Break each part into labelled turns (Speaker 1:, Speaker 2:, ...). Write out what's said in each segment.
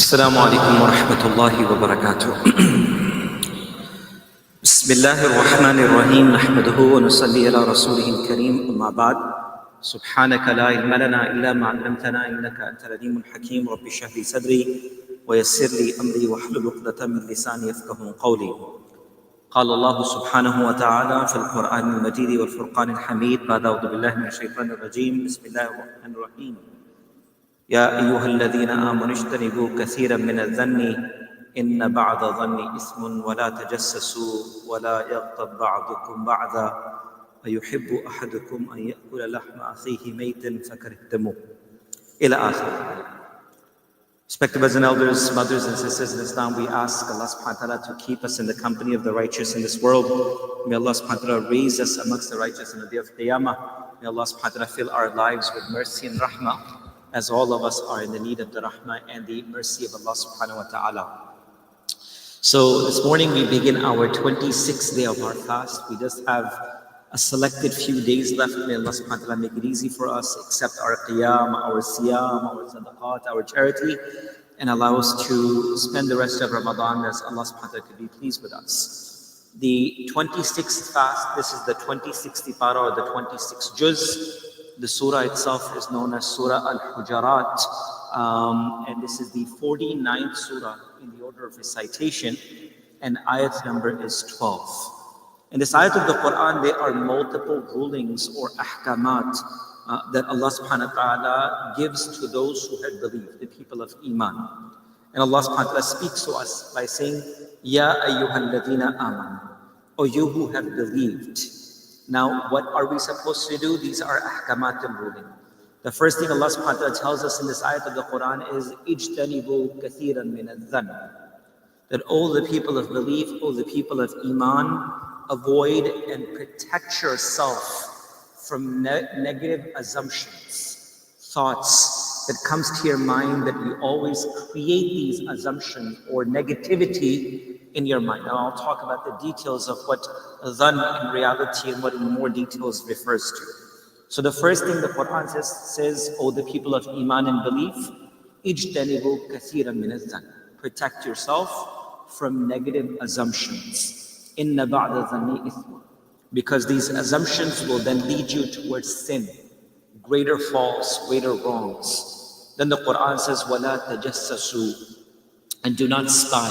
Speaker 1: السلام عليكم ورحمة الله وبركاته. بسم الله الرحمن الرحيم نحمده ونصلي على رسوله الكريم أما بعد سبحانك لا علم لنا إلا ما علمتنا إنك أنت العليم الحكيم رب اشرح لي صدري ويسر لي أمري واحلل عقدة من لساني يفقهوا قولي. قال الله سبحانه وتعالى في القرآن المجيد والفرقان الحميد بعد أعوذ بالله من الشيطان الرجيم بسم الله الرحمن الرحيم يا أيها الذين آمنوا اجتنبوا كثيرا من الظن إن بعض الظن إثم ولا تجسسوا ولا يغتب بعضكم بعضا أيحب أحدكم أن يأكل لحم أخيه ميتا فكرهتموه إلى آخر. Respected brothers and elders, mothers and sisters in Islam, we ask Allah subhanahu wa ta'ala to keep us in the company of the righteous in this world. May Allah subhanahu wa ta'ala raise us amongst the righteous on the day of Qiyamah. May Allah subhanahu wa ta'ala fill our lives with mercy and rahmah, as all of us are in the need of the rahmah and the mercy of Allah subhanahu wa ta'ala. So this morning we begin our 26th day of our fast. We just have a selected few days left. May Allah subhanahu wa ta'ala make it easy for us, accept our qiyam, our siyam, our sadaqat, our charity, and allow us to spend the rest of Ramadan as Allah subhanahu wa ta'ala could be pleased with us. The 26th fast, this is the 26th para or the 26th juz. The surah itself is known as Surah Al-Hujarat, and this is the 49th surah in the order of recitation, and ayat number is 12. In this ayat of the Quran, there are multiple rulings or ahkamat that Allah subhanahu wa ta'ala gives to those who have believed, the people of Iman. And Allah subhanahu wa ta'ala speaks to us by saying, Ya ayyuhal ladina aman, O you who have believed. Now, what are we supposed to do? These are ahkamat and ruling. The first thing Allah subhanahu wa ta'ala tells us in this ayat of the Quran is, Ijtanibu kathiran min al-dhann. That all the people of belief, all the people of Iman, avoid and protect yourself from negative assumptions, thoughts that comes to your mind that you always create these assumptions or negativity in your mind. Now I'll talk about the details of what dhann in reality and what in more details refers to. So the first thing the Quran says, O the people of Iman and belief, Ijtanibu kathiran min al-dhann. Protect yourself from negative assumptions. Inna ba'da dhanni ithma. Because these assumptions will then lead you towards sin, greater faults, greater wrongs. Then the Quran says, وَلَا تَجَسَّسُوا. And do not spy.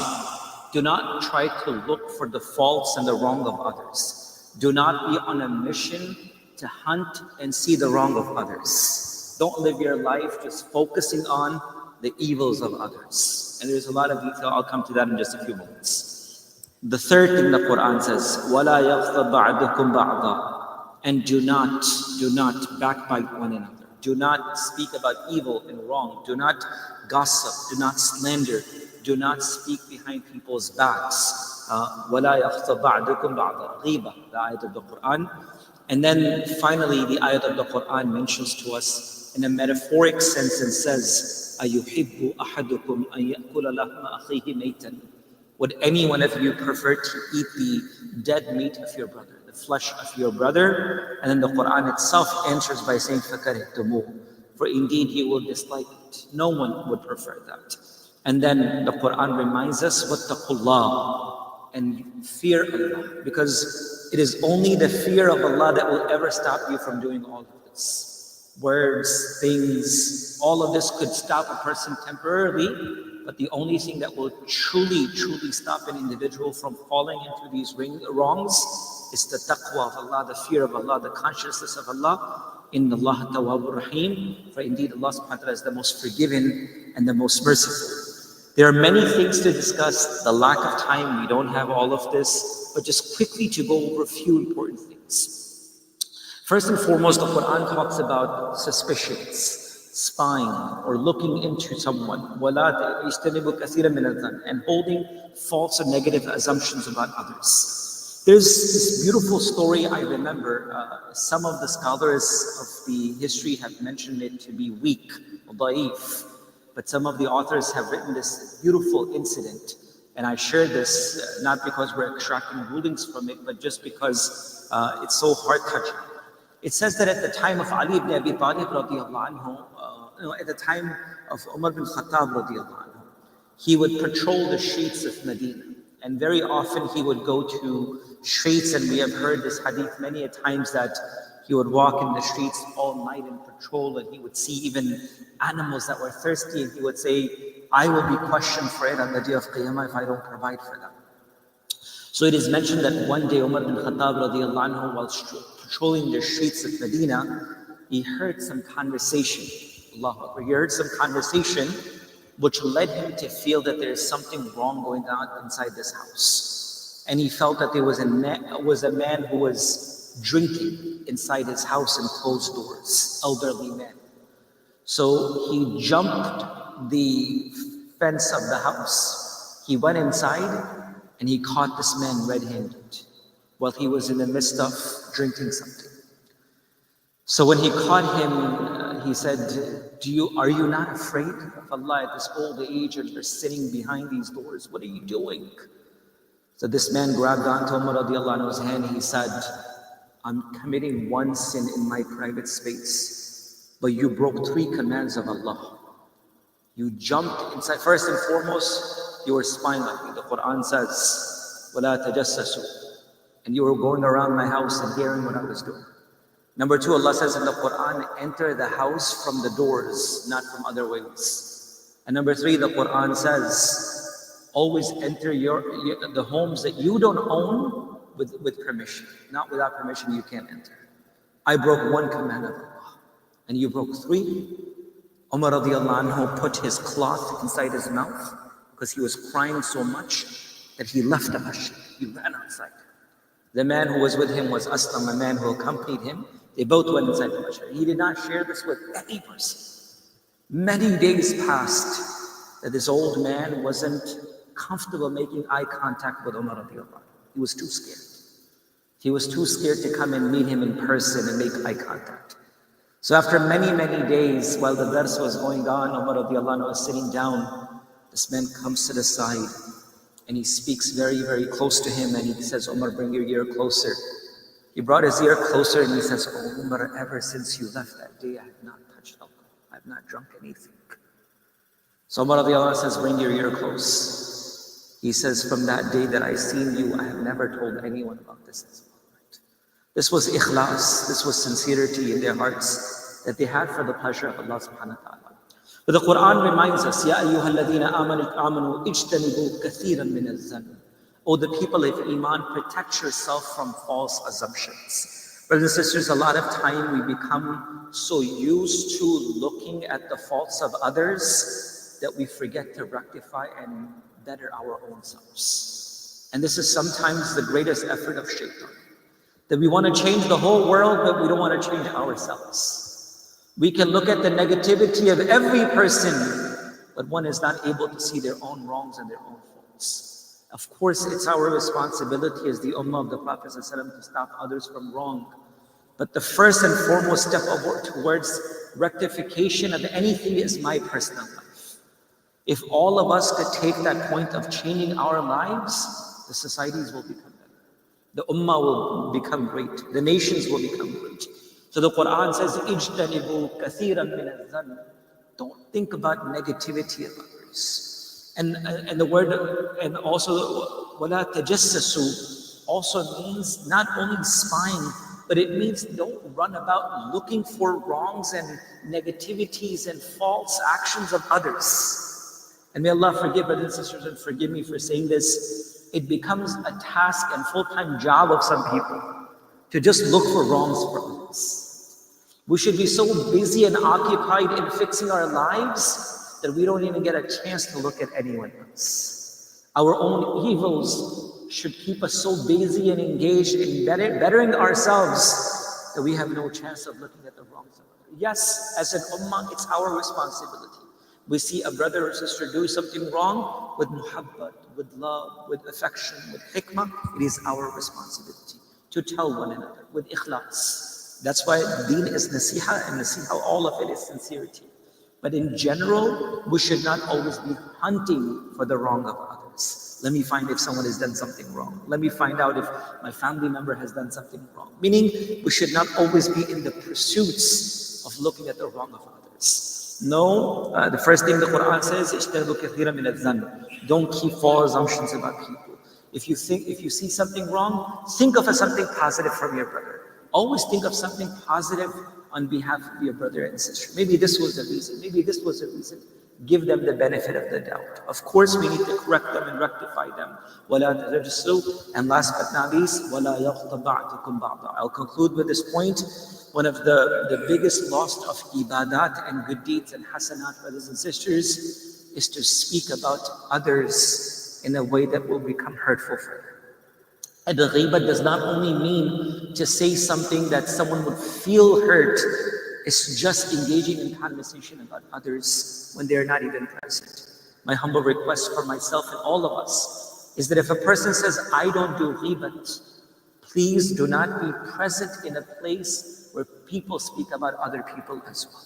Speaker 1: Do not try to look for the faults and the wrong of others. Do not be on a mission to hunt and see the wrong of others. Don't live your life just focusing on the evils of others. And there's a lot of detail. I'll come to that in just a few moments. The third thing the Quran says, وَلَا يَغْتَبْ بَعْضُكُمْ بَعْضًا. And do not backbite one another. Do not speak about evil and wrong. Do not gossip. Do not slander. Do not speak behind people's backs. وَلَا يَغْتَبْ بَعْضُكُمْ بَعْضًا. Ghiba, the ayat of the Quran. And then finally, the ayat of the Quran mentions to us in a metaphoric sense and says, أَيُحِبُّ أَحَدُكُمْ أَن يَأْكُلَ لَحْمَ أَخِيهِ مَيْتًا. Would any one of you prefer to eat the dead meat of your brother, the flesh of your brother? And then the Quran itself answers by saying, فَكَرِهْتُمُوهُ. For indeed he will dislike it. No one would prefer that. And then the Quran reminds us, وَاتَّقُوا اللَّهَ. And fear Allah. Because it is only the fear of Allah that will ever stop you from doing all of this. Words, things, all of this could stop a person temporarily. But the only thing that will truly stop an individual from falling into these wrongs is the taqwa of Allah, the fear of Allah, the consciousness of Allah. Inna Allah tawwabur rahim. For indeed Allah subhanahu wa ta'ala is the most forgiving and the most merciful. There are many things to discuss. The lack of time, we don't have all of this. But just quickly to go over a few important things. First and foremost, the Quran talks about suspicions. Spying or looking into someone, and holding false or negative assumptions about others. There's this beautiful story I remember. Some of the scholars of the history have mentioned it to be weak, da'if, but some of the authors have written this beautiful incident. And I share this not because we're extracting rulings from it, but just because it's so heart-touching. It says that at the time of Ali ibn Abi Talib radiallahu anhu, at the time of Umar bin Khattab radiallahu anhu, he would patrol the streets of Medina. And very often he would go to streets, and we have heard this hadith many a times, that he would walk in the streets all night and patrol, and he would see even animals that were thirsty, and he would say, I will be questioned for it on the day of Qiyamah if I don't provide for them. So it is mentioned that one day Umar bin Khattab radiallahu anhu, while patrolling the streets of Medina, he heard some conversation. Allahu Akbar. He heard some conversation which led him to feel that there is something wrong going on inside this house. And he felt that there was a man who was drinking inside his house in closed doors, elderly man. So he jumped the fence of the house. He went inside and he caught this man red-handed while he was in the midst of drinking something. So when he caught him, he said, are you not afraid of Allah at this old age, and you're sitting behind these doors? What are you doing? So this man grabbed onto Umar radiallahu anhu's hand and he said, I'm committing one sin in my private space, but you broke 3 commands of Allah. You jumped inside. First and foremost, you were spying on me. The Quran says, وَلَا تَجَسَّسُوا. And you were going around my house and hearing what I was doing. Number 2, Allah says in the Quran, enter the house from the doors, not from other ways. And number 3, the Quran says, always enter the homes that you don't own with permission. Not without permission, you can't enter. I broke 1 command of Allah, and you broke 3. Umar radiallahu anhu put his cloth inside his mouth because he was crying so much that he left the masjid. He ran outside. The man who was with him was Aslam, a man who accompanied him. They both went inside the masjid. He did not share this with any person. Many days passed that this old man wasn't comfortable making eye contact with Umar radiallahu anhu. He was too scared. He was too scared to come and meet him in person and make eye contact. So after many, many days, while the dars was going on, Umar radiallahu anhu was sitting down. This man comes to the side and he speaks very, very close to him, and he says, Umar, bring your ear closer. He brought his ear closer and he says, oh Umar, ever since you left that day, I have not touched alcohol. I have not drunk anything. So Umar radiallahu anhu says, bring your ear close. He says, from that day that I seen you, I have never told anyone about this. This was ikhlas, this was sincerity in their hearts that they had for the pleasure of Allah subhanahu wa ta'ala. But the Quran reminds us, Ya ayyuha alladhina amanu ijtanibu kathiran min az-zann. O the people of Iman, protect yourself from false assumptions. Brothers and sisters, a lot of time we become so used to looking at the faults of others that we forget to rectify and better our own selves. And this is sometimes the greatest effort of shaitan. That we want to change the whole world, but we don't want to change ourselves. We can look at the negativity of every person, but one is not able to see their own wrongs and their own faults. Of course, it's our responsibility as the Ummah of the Prophet ﷺ to stop others from wrong. But the first and foremost step towards rectification of anything is my personal life. If all of us could take that point of changing our lives, the societies will become better. The Ummah will become great. The nations will become great. So the Quran says, "Ijtanibu kathiran min az-zann." Don't think about negativity of others. And the word, and also وَلَا تَجَسَّسُوا also means not only spying, but it means don't run about looking for wrongs and negativities and false actions of others. And may Allah forgive brothers and sisters and forgive me for saying this. It becomes a task and full-time job of some people to just look for wrongs for others. We should be so busy and occupied in fixing our lives that we don't even get a chance to look at anyone else. Our own evils should keep us so busy and engaged in bettering ourselves that we have no chance of looking at the wrongs of others. Yes, as an ummah, it's our responsibility. We see a brother or sister do something wrong, with muhabbat, with love, with affection, with hikmah, it is our responsibility to tell one another with ikhlas. That's why deen is nasiha, and nasiha, all of it is sincerity. But in general, we should not always be hunting for the wrong of others. Let me find if someone has done something wrong. Let me find out if my family member has done something wrong. Meaning, we should not always be in the pursuits of looking at the wrong of others. No, the first thing the Quran says, اجتنبوا كثيرا من الظن. Don't keep false assumptions about people. If you see something wrong, think of something positive from your brother. Always think of something positive on behalf of your brother and sister. Maybe this was the reason. Maybe this was the reason. Give them the benefit of the doubt. Of course, we need to correct them and rectify them. وَلَا تَجَسُّوا. And last but not least, وَلَا يَغْتَبْ بَعْضُكُمْ بَعْضًا. I'll conclude with this point. One of the biggest loss of ibadat and good deeds and hasanat, brothers and sisters, is to speak about others in a way that will become hurtful for them. And the ghibat does not only mean to say something that someone would feel hurt. It's just engaging in conversation about others when they're not even present. My humble request for myself and all of us is that if a person says, I don't do ghibat, please do not be present in a place where people speak about other people as well.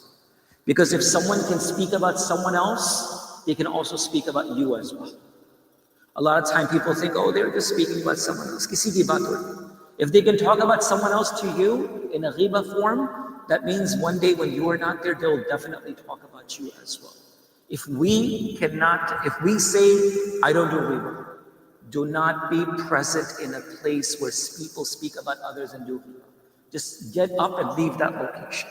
Speaker 1: Because if someone can speak about someone else, they can also speak about you as well. A lot of time people think, oh, they're just speaking about someone else. Kisi ki baat ho. If they can talk about someone else to you in a ghiba form, that means one day when you are not there, they'll definitely talk about you as well. If we say, I don't do ghiba, do not be present in a place where people speak about others and do ghiba. Just get up and leave that location.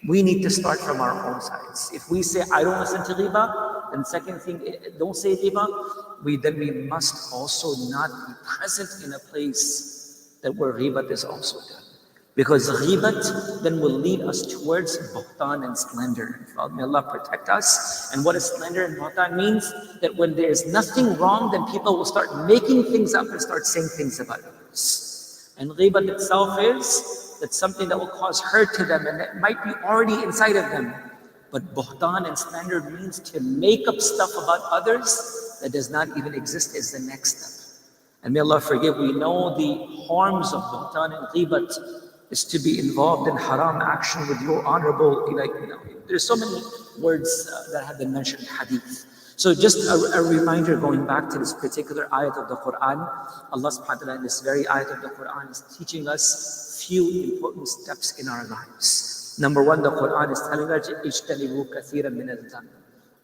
Speaker 1: We need to start from our own sides. If we say, I don't listen to ghiba, then second thing, don't say ghiba, then we must also not be present in a place that where ghibat is also done. Because ghibat then will lead us towards buhtan and slander. May Allah protect us. And what is slander and buhtan means? That when there is nothing wrong, then people will start making things up and start saying things about others. And ghibat itself is that's something that will cause hurt to them and that might be already inside of them. But buhtan and slander means to make up stuff about others that does not even exist is the next step. And may Allah forgive, we know the harms of buhtan and ghibat is to be involved in haram action with your honorable, there's so many words that have been mentioned in hadith. So just a reminder going back to this particular ayat of the Quran, Allah subhanahu wa ta'ala in this very ayat of the Quran is teaching us few important steps in our lives. Number one, the Quran is telling us, اجتنبوا كثيرا من الظن.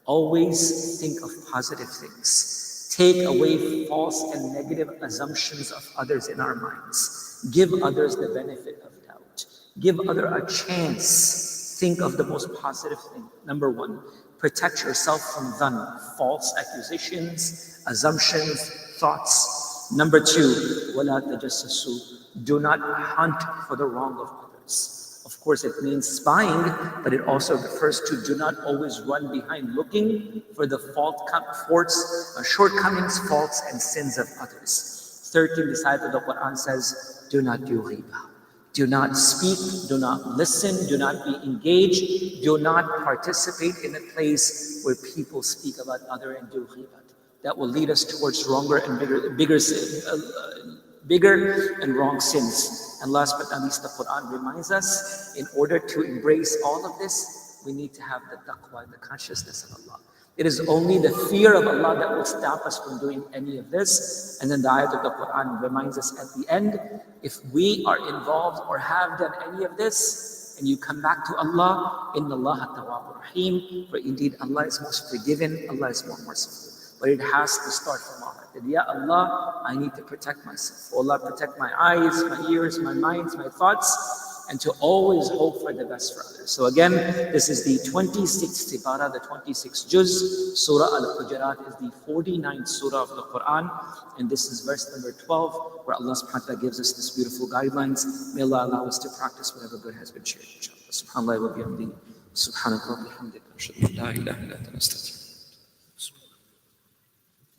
Speaker 1: Always think of positive things. Take away false and negative assumptions of others in our minds. Give others the benefit of doubt. Give others a chance. Think of the most positive thing. Number one, protect yourself from dhann, false accusations, assumptions, thoughts. Number two, وَلَا تَجَسَّسُوا. Do not hunt for the wrong of others. Of course, it means spying, but it also refers to do not always run behind looking for the shortcomings, faults, and sins of others. Third thing, the side of the Quran says, do not do ghiba. Do not speak, do not listen, do not be engaged, do not participate in a place where people speak about other and do ghiba. That will lead us towards stronger and bigger and wrong sins. And last but not least, the Quran reminds us, in order to embrace all of this, we need to have the taqwa, the consciousness of Allah. It is only the fear of Allah that will stop us from doing any of this. And then the ayat of the Quran reminds us at the end, if we are involved or have done any of this, and you come back to Allah, inna Allah tawwabur rahim, for indeed Allah is most forgiving, Allah is more merciful. But it has to start from our heart. That, Ya Allah, I need to protect myself. Oh Allah, protect my eyes, my ears, my minds, my thoughts, and to always hope for the best for others. So again, this is the 26th Sipara, the 26th Juz. Surah Al-Hujurat is the 49th Surah of the Quran. And this is verse number 12, where Allah subhanahu wa ta'ala gives us this beautiful guidelines. May Allah allow us to practice whatever good has been shared. Subhanallah wa bihamdihi. Subhanallah wa bihamdihi.